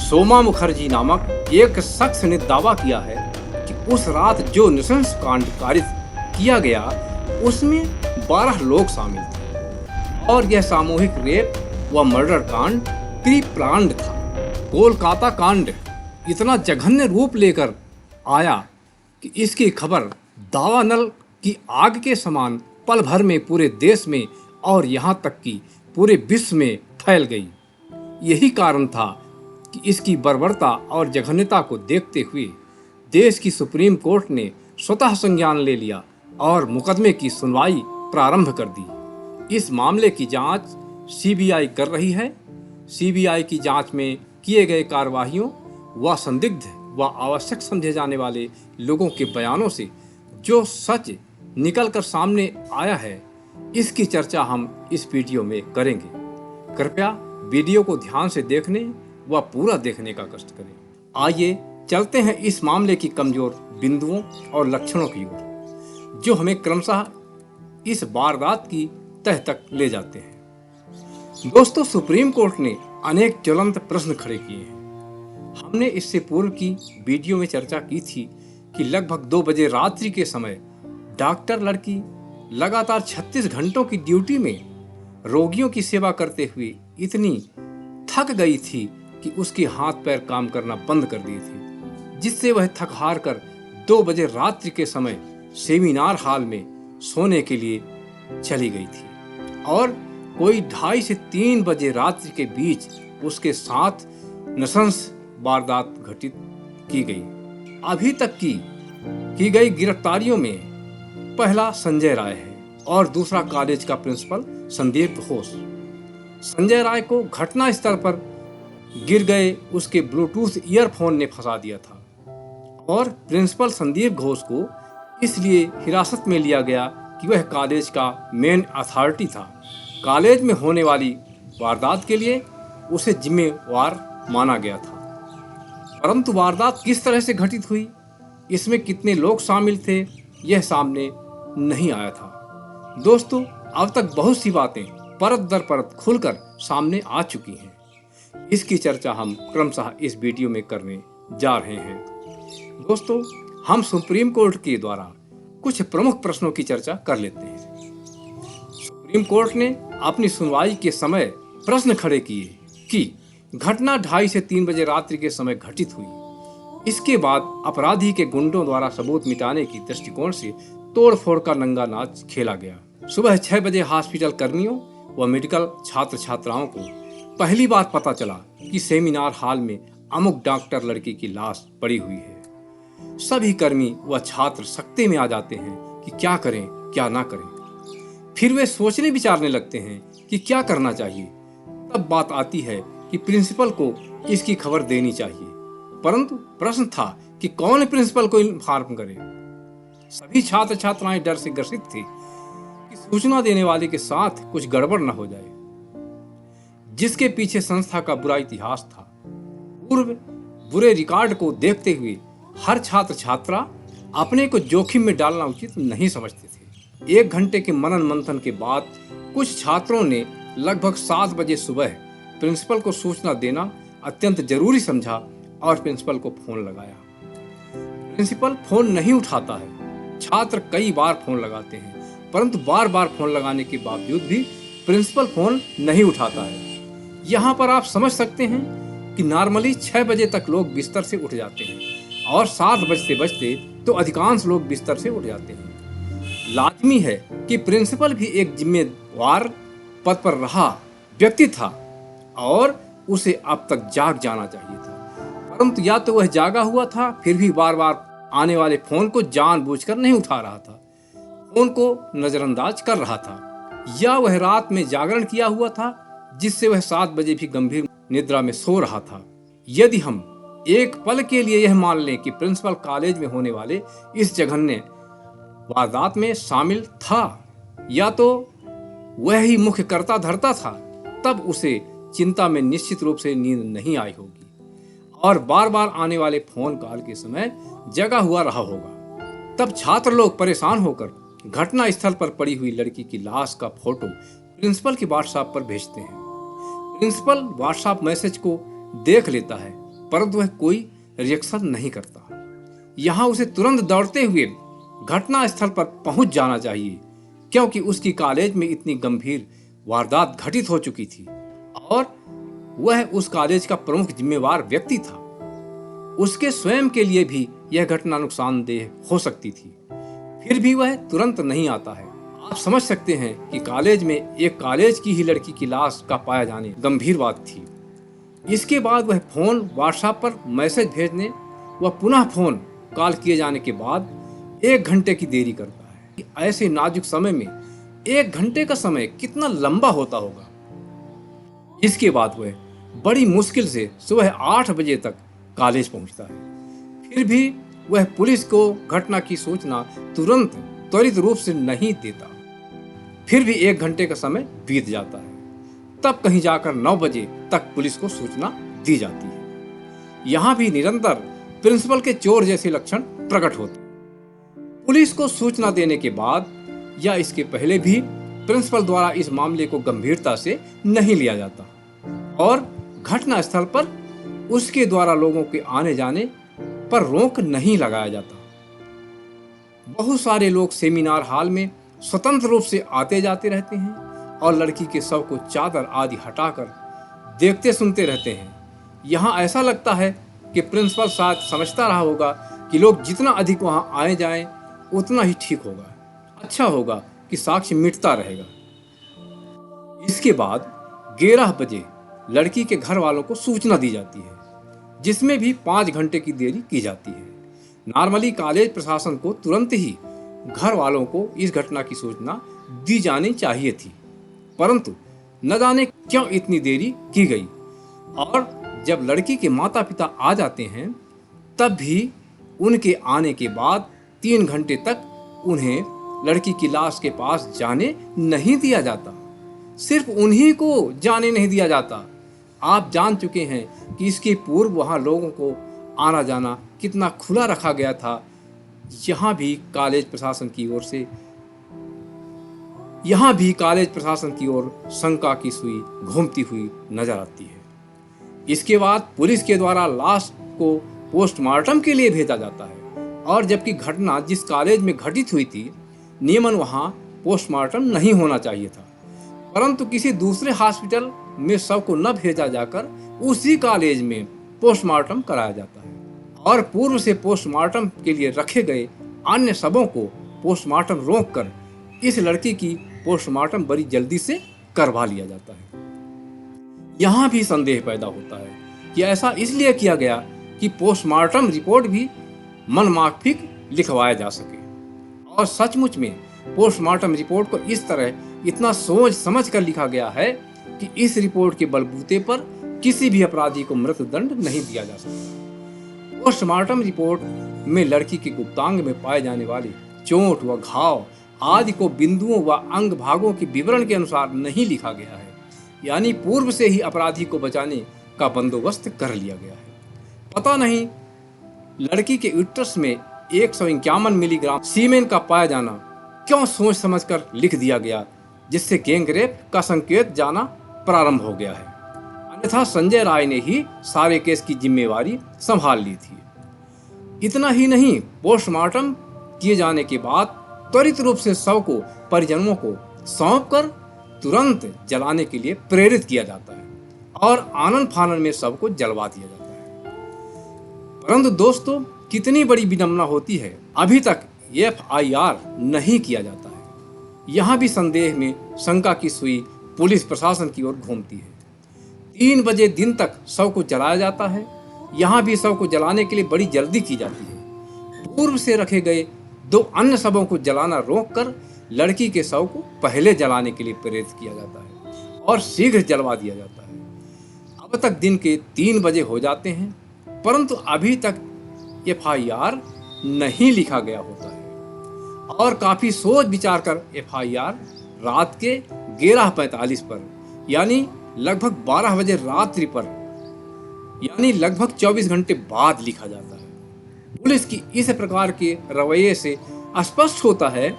सोमा मुखर्जी नामक एक शख्स ने दावा किया है कि उस रात जो नृशंस कांड कारित किया गया उसमें 12 लोग शामिल थे और यह सामूहिक रेप व मर्डर कांड प्री प्लान्ड था। कोलकाता कांड इतना जघन्य रूप लेकर आया कि इसकी खबर दावानल की आग के समान पल भर में पूरे देश में और यहाँ तक कि पूरे विश्व में फैल गई। यही कारण था कि इसकी बर्बरता और जघन्यता को देखते हुए देश की सुप्रीम कोर्ट ने स्वतः संज्ञान ले लिया और मुकदमे की सुनवाई प्रारंभ कर दी। इस मामले की जांच सीबीआई कर रही है। सीबीआई की जांच में किए गए कार्यवाहियों व संदिग्ध व आवश्यक समझे जाने वाले लोगों के बयानों से जो सच निकलकर सामने आया है, इसकी चर्चा हम इस वीडियो में करेंगे। कृपया वीडियो को ध्यान से देखने व पूरा देखने का कष्ट करें। आइए चलते हैं इस मामले की कमजोर बिंदुओं और लक्षणों की ओर, जो हमें क्रमशः इस वारदात की तह तक ले जाते हैं। दोस्तों, सुप्रीम कोर्ट ने अनेक ज्वलंत प्रश्न खड़े किए हैं। हमने इससे पूर्व की वीडियो में चर्चा की थी कि लगभग 2 बजे रात्रि के समय डॉक्टर लड़की लगातार 36 घंटों की ड्यूटी में रोगियों की सेवा करते हुए इतनी थक गई थी कि उसके हाथ पैर काम करना बंद कर दिए थे, जिससे वह थक हार कर 2 बजे रात्रि के समय सेमिनार हॉल में सोने के लिए चली गई थी और कोई 2:30 से 3 बजे रात्रि के बीच उसके साथ नृशंस वारदात घटित की गई। अभी तक की गई गिरफ्तारियों में पहला संजय राय है और दूसरा कॉलेज का प्रिंसिपल संदीप घोष। संजय राय को घटना स्थल पर गिर गए उसके ब्लूटूथ ईयरफोन ने फंसा दिया था और प्रिंसिपल संदीप घोष को इसलिए हिरासत में लिया गया कि वह कॉलेज का मेन अथॉरिटी था। कॉलेज में होने वाली वारदात के लिए उसे जिम्मेवार माना गया था। परंतु वारदात किस तरह से घटित हुई, इसमें कितने लोग शामिल थे, यह सामने नहीं आया था। दोस्तों, अब तक बहुत सी बातें परत दर परत खुलकर सामने आ चुकी हैं। इसकी चर्चा हम क्रमशः इस वीडियो में करने जा रहे हैं। दोस्तों, हम सुप्रीम कोर्ट के द्वारा कुछ प्रमुख प्रश्नों की चर्चा कर लेते हैं। सुप्रीम कोर्ट ने अपनी सुनवाई के समय प्रश्न खड़े किए कि घटना 2:30 से 3 बजे रात्रि के समय घटित हुई। इसके बाद अपराधी के गुंडों द्वारा सबूत मिटाने की दृष्टिकोण से तोड़फोड़ का नंगा नाच खेला गया। सुबह 6 बजे हॉस्पिटल कर्मियों व मेडिकल छात्र छात्राओं को पहली बार पता चला कि सेमिनार हॉल में अमुक डॉक्टर लड़की की लाश पड़ी हुई है। सभी कर्मी व छात्र सकते में आ जाते हैं कि क्या करें क्या ना करें। फिर वे सोचने विचारने लगते हैं कि क्या करना चाहिए। तब बात आती है कि प्रिंसिपल को इसकी खबर देनी चाहिए, परंतु प्रश्न था कि कौन प्रिंसिपल को इन्फॉर्म करे। सभी छात्र छात्राएं डर से ग्रसित थे कि सूचना देने वाले के साथ कुछ गड़बड़ न हो जाए, जिसके पीछे संस्था का बुरा इतिहास था। पूर्व बुरे रिकॉर्ड को देखते हुए हर छात्र छात्रा अपने को जोखिम में डालना उचित नहीं समझते थे। 1 घंटे के मनन मंथन के बाद कुछ छात्रों ने लगभग 7 बजे सुबह प्रिंसिपल को सूचना देना अत्यंत जरूरी समझा और प्रिंसिपल को फोन लगाया। प्रिंसिपल फोन नहीं उठाता है। छात्र कई बार फोन लगाते हैं, परंतु बार बार फोन लगाने के बावजूद भी प्रिंसिपल फोन नहीं उठाता है। यहाँ पर आप समझ सकते हैं कि नॉर्मली 6 बजे तक लोग बिस्तर से उठ जाते हैं और 7 बजते बजते तो अधिकांश लोग बिस्तर से उठ जाते हैं। लाजमी है कि प्रिंसिपल भी एक जिम्मेदार पद पर रहा व्यक्ति था और उसे अब तक जाग जाना चाहिए था, परंतु या तो वह जागा हुआ था, फिर भी बार बार आने वाले फोन को जानबूझकर नहीं उठा रहा था, फोन को नजरअंदाज कर रहा था, या वह रात में जागरण किया हुआ था जिससे वह 7 बजे भी गंभीर निद्रा में सो रहा था। यदि हम एक पल के लिए यह मान लें कि प्रिंसिपल कॉलेज में होने वाले इस जघन्य वारदात में शामिल था या तो वह ही मुख्य कर्ता धर्ता था, तब उसे चिंता में निश्चित रूप से नींद नहीं आई होगी और बार बार आने वाले फोन कॉल के समय जगा हुआ रहा होगा। तब छात्र लोग परेशान होकर घटना स्थल पर पड़ी हुई लड़की की लाश का फोटो प्रिंसिपल के व्हाट्सएप पर भेजते हैं। प्रिंसिपल व्हाट्सएप मैसेज को देख लेता है परंतु वह कोई रिएक्शन नहीं करता। यहाँ उसे तुरंत दौड़ते हुए घटना स्थल पर पहुंच जाना चाहिए, क्योंकि उसकी कॉलेज में इतनी गंभीर वारदात घटित हो चुकी थी और वह उस कॉलेज का प्रमुख जिम्मेवार व्यक्ति था। उसके स्वयं के लिए भी यह घटना नुकसानदेह हो सकती थी, फिर भी वह तुरंत नहीं आता है। आप समझ सकते हैं कि कॉलेज में एक कॉलेज की ही लड़की की लाश का पाया जाने गंभीर बात थी। इसके बाद वह फोन व्हाट्सएप पर मैसेज भेजने व पुनः फोन कॉल किए जाने के बाद 1 घंटे की देरी करता है। ऐसे नाजुक समय में 1 घंटे का समय कितना लंबा होता होगा। इसके बाद वह बड़ी मुश्किल से सुबह 8 बजे तक कॉलेज पहुंचता है। फिर भी वह पुलिस को घटना की सूचना तुरंत त्वरित रूप से नहीं देता। फिर भी 1 घंटे का समय बीत जाता है। तब कहीं जाकर 9 बजे तक पुलिस को सूचना दी जाती है। यहाँ भी निरंतर प्रिंसिपल के चोर जैसे लक्षण प्रकट होते हैं। पुलिस को सूचना देने के बाद या इसके पहले भी प्रिंसिपल द्वारा इस मामले को गंभीरता से नहीं लिया जाता और घटना स्थल पर उसके द्वारा लोगों के आने जाने पर रोक नहीं लगाया जाता। बहुत सारे लोग सेमिनार हॉल में स्वतंत्र रूप से आते जाते रहते हैं और लड़की के शव को चादर आदि हटाकर देखते सुनते रहते हैं। यहाँ ऐसा लगता है कि प्रिंसिपल शायद समझता रहा होगा कि लोग जितना अधिक वहाँ आए जाएं उतना ही ठीक होगा, अच्छा होगा कि साक्ष्य मिटता रहेगा। इसके बाद 11 बजे लड़की के घर वालों को सूचना दी जाती है, जिसमें भी 5 घंटे की देरी की जाती है। नॉर्मली कॉलेज प्रशासन को तुरंत ही घर वालों को इस घटना की सूचना दी जानी चाहिए थी, परंतु न जाने क्यों इतनी देरी की गई और जब लड़की के माता पिता आ जाते हैं तब भी उनके आने के बाद 3 घंटे तक उन्हें लड़की की लाश के पास जाने नहीं दिया जाता। सिर्फ उन्हीं को जाने नहीं दिया जाता। आप जान चुके हैं कि इसके पूर्व वहाँ लोगों को आना जाना कितना खुला रखा गया था। यहाँ भी कॉलेज प्रशासन की ओर शंका की सुई घूमती हुई नजर आती है। इसके बाद पुलिस के द्वारा लाश को पोस्टमार्टम के लिए भेजा जाता है और जबकि घटना जिस कॉलेज में घटित हुई थी नियमन वहाँ पोस्टमार्टम नहीं होना चाहिए था, परंतु किसी दूसरे हॉस्पिटल में शव को न भेजा जाकर उसी कॉलेज में पोस्टमार्टम कराया जाता है और पूर्व से पोस्टमार्टम के लिए रखे गए अन्य शवों को पोस्टमार्टम रोककर इस लड़की की पोस्टमार्टम बड़ी जल्दी से करवा लिया जाता है। यहाँ भी संदेह पैदा होता है कि ऐसा इसलिए किया गया कि पोस्टमार्टम रिपोर्ट भी मनमाफिक लिखवाया जा सके और सचमुच में पोस्टमार्टम रिपोर्ट को इस तरह इतना सोच समझ कर लिखा गया है कि इस रिपोर्ट के बलबूते पर किसी भी अपराधी को मृत्युदंड नहीं दिया जा सकता। पोस्टमार्टम रिपोर्ट में लड़की के गुप्तांग में पाए जाने वाले चोट व घाव आदि को बिंदुओं व अंग भागों के विवरण के अनुसार नहीं लिखा गया है, यानी पूर्व से ही अपराधी को बचाने का बंदोबस्त कर लिया गया है। पता नहीं लड़की के यूट्रस में 151 मिलीग्राम सीमेन का पाया जाना क्यों सोच समझकर लिख दिया गया, जिससे गैंगरेप का संकेत जाना प्रारंभ हो गया है। अन्यथा संजय राय ने ही सारे केस की जिम्मेवारी संभाल ली थी। इतना ही नहीं, पोस्टमार्टम किए जाने के बाद त्वरित रूप से शव को परिजनों को सौंपकर तुरंत जलाने के लिए प्रेरित किया जाता है और आनन फानन में शव को जलवा दिया जाता है। परंतु दोस्तों, कितनी बड़ी विडंबना होती है, अभी तक FIR नहीं किया जाता है। यहाँ भी संदेह में शंका की सुई पुलिस प्रशासन की ओर घूमती है। 3 बजे दिन तक शव को जलाया जाता है। यहाँ भी शव को जलाने के लिए बड़ी जल्दी की जाती है। पूर्व से रखे गए 2 अन्य शवों को जलाना रोककर लड़की के शव को पहले जलाने के लिए प्रेरित किया जाता है और शीघ्र जलवा दिया जाता है। अब तक दिन के 3 बजे हो जाते हैं, परंतु अभी तक FIR नहीं लिखा गया होता है और काफी सोच विचार कर FIR रात के 11:45 पर यानी लगभग 12 बजे रात्रि पर यानी लगभग 24 घंटे बाद लिखा जाता है। पुलिस की इस प्रकार के रवैये से स्पष्ट होता है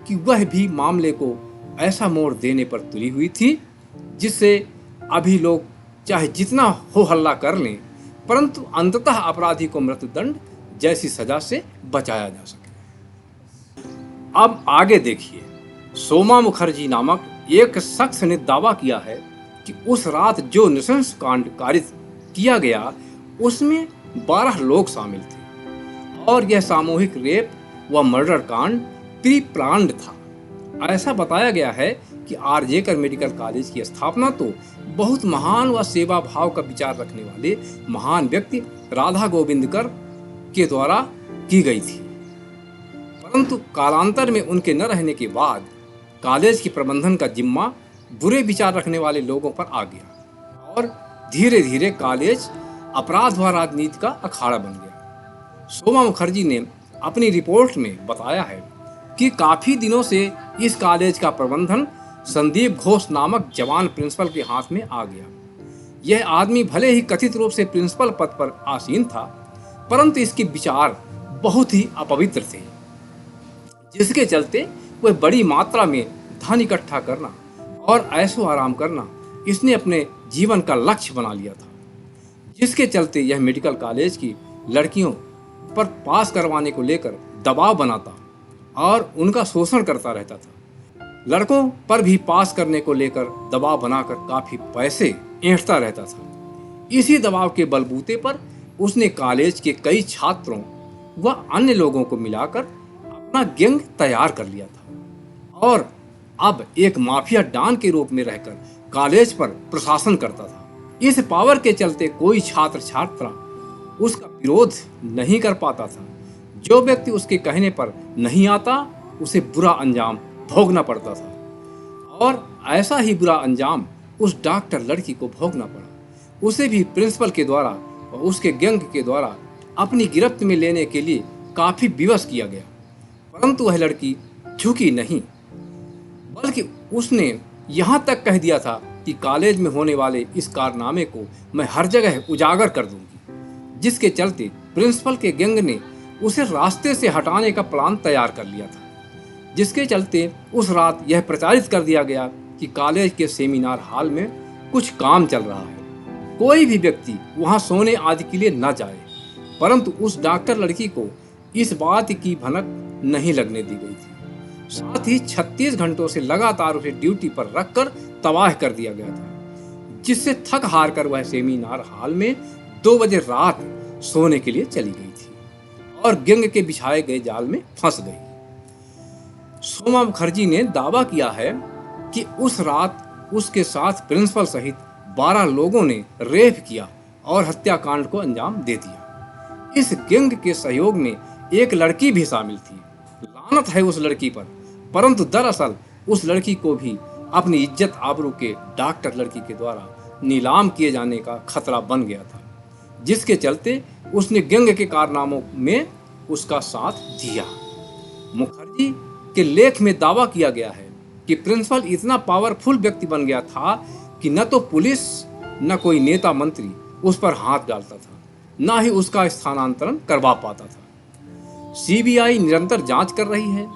कि वह भी मामले को ऐसा मोड़ देने पर तुली हुई थी जिससे अभी लोग चाहे जितना हो हल्ला कर लें, परंतु अंततः अपराधी को मृत्युदंड जैसी सजा से बचाया जा सके। अब आगे देखिए, सोमा मुखर्जी नामक एक शख्स ने दावा किया है कि उस रात जो नृशंस कांड कारित किया गया उसमें 12 लोग शामिल थे और यह सामूहिक रेप व मर्डर कांड प्री प्लान्ड था। ऐसा बताया गया है कि आरजेकर मेडिकल कॉलेज की स्थापना तो बहुत महान व सेवा भाव का विचार रखने वाले महान व्यक्ति राधा गोविंदकर के द्वारा की गई थी, परंतु कालांतर में उनके न रहने के बाद कॉलेज के प्रबंधन का जिम्मा बुरे विचार रखने वाले लोगों पर आ गया और धीरे धीरे कॉलेज अपराध व राजनीति का अखाड़ा बन गया। सोमा मुखर्जी ने अपनी रिपोर्ट में बताया है कि काफी दिनों से इस कॉलेज का प्रबंधन संदीप घोष नामक जवान प्रिंसिपल के हाथ में आ गया। यह आदमी भले ही कथित रूप से प्रिंसिपल पद पर आसीन था, परंतु इसके विचार बहुत ही अपवित्र थे, जिसके चलते वह बड़ी मात्रा में धन इकट्ठा करना और ऐशो आराम करना इसने अपने जीवन का लक्ष्य बना लिया था, जिसके चलते यह मेडिकल कॉलेज की लड़कियों पर पास करवाने को लेकर दबाव बनाता और उनका शोषण करता रहता था। लड़कों पर भी पास करने को लेकर दबाव बनाकर काफी पैसे ऐंठता रहता था। इसी दबाव के बलबूते पर उसने कॉलेज के कई छात्रों व अन्य लोगों को मिलाकर अपना गैंग तैयार कर लिया था और अब एक माफिया डॉन के रूप में रहकर कॉलेज पर प्रशासन करता था। इस पावर के चलते कोई छात्र छात्रा उसका विरोध नहीं कर पाता था। जो व्यक्ति उसके कहने पर नहीं आता उसे बुरा अंजाम भोगना पड़ता था और ऐसा ही बुरा अंजाम उस डॉक्टर लड़की को भोगना पड़ा। उसे भी प्रिंसिपल के द्वारा और उसके गैंग के द्वारा अपनी गिरफ्त में लेने के लिए काफी विवश किया गया, परंतु वह लड़की झुकी नहीं, बल्कि उसने यहाँ तक कह दिया था कि कॉलेज में होने वाले इस कारनामे को मैं हर जगह उजागर कर दूंगी, जिसके चलते प्रिंसिपल के गैंग ने उसे रास्ते से हटाने का प्लान तैयार कर लिया था, जिसके चलते उस रात यह प्रचारित कर दिया गया कि कॉलेज के सेमिनार हॉल में कुछ काम चल रहा है, कोई भी व्यक्ति वहां सोने आदि के लिए न जाए। परंतु उस डॉक्टर लड़की को इस बात की भनक नहीं लगने दी गई थी। साथ ही 36 घंटों से लगातार उसे ड्यूटी पर रखकर तबाह कर दिया गया था, जिससे थक हार कर वह सेमिनार हॉल में 2 बजे रात सोने के लिए चली गई थी और गैंग के बिछाए गए जाल में फंस गई। सोमा मुखर्जी ने दावा किया है कि उस रात उसके साथ प्रिंसिपल सहित 12 लोगों ने रेप किया और हत्याकांड को अंजाम दे दिया। इस गैंग के सहयोग में एक लड़की भी शामिल थी। लानत है उस लड़की पर, परंतु दरअसल उस लड़की को भी अपनी इज्जत आबरू के डॉक्टर लड़की के द्वारा नीलाम किए जाने का खतरा बन गया था, जिसके चलते उसने गैंग के कारनामों में उसका साथ दिया। मुखर्जी के लेख में दावा किया गया है कि प्रिंसिपल इतना पावरफुल व्यक्ति बन गया था कि न तो पुलिस न कोई नेता मंत्री उस पर हाथ डालता था, न ही उसका स्थानांतरण करवा पाता था। सीबीआई निरंतर जांच कर रही है,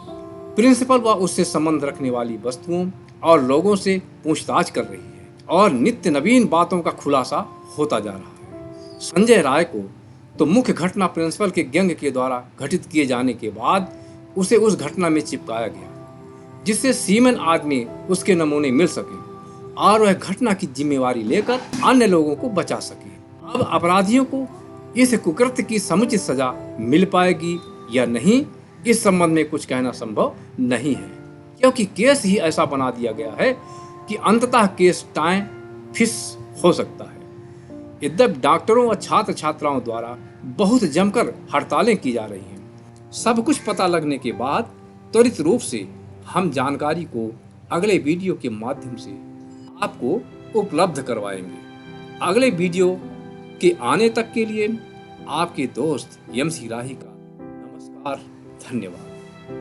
प्रिंसिपल व उससे संबंध रखने वाली वस्तुओं और लोगों से पूछताछ कर रही है और नित्य नवीन बातों का खुलासा होता जा रहा है। संजय राय को तो मुख्य घटना प्रिंसिपल के गैंग के द्वारा घटित किए जाने के बाद उसे उस घटना में चिपकाया गया, जिससे सीमेन आदमी उसके नमूने मिल सके और वह घटना की जिम्मेवारी लेकर अन्य लोगों को बचा सके। अब अपराधियों को इस कुकृत्य की समुचित सजा मिल पाएगी या नहीं, इस संबंध में कुछ कहना संभव नहीं है, क्योंकि केस ही ऐसा बना दिया गया है कि अंततः केस टाइम फिस हो सकता है। यद्यपि डॉक्टरों व छात्र छात्राओं द्वारा बहुत जमकर हड़तालें की जा रही हैं। सब कुछ पता लगने के बाद त्वरित रूप से हम जानकारी को अगले वीडियो के माध्यम से आपको उपलब्ध करवाएंगे। अगले वीडियो के आने तक के लिए आपके दोस्त MC राही का नमस्कार, धन्यवाद।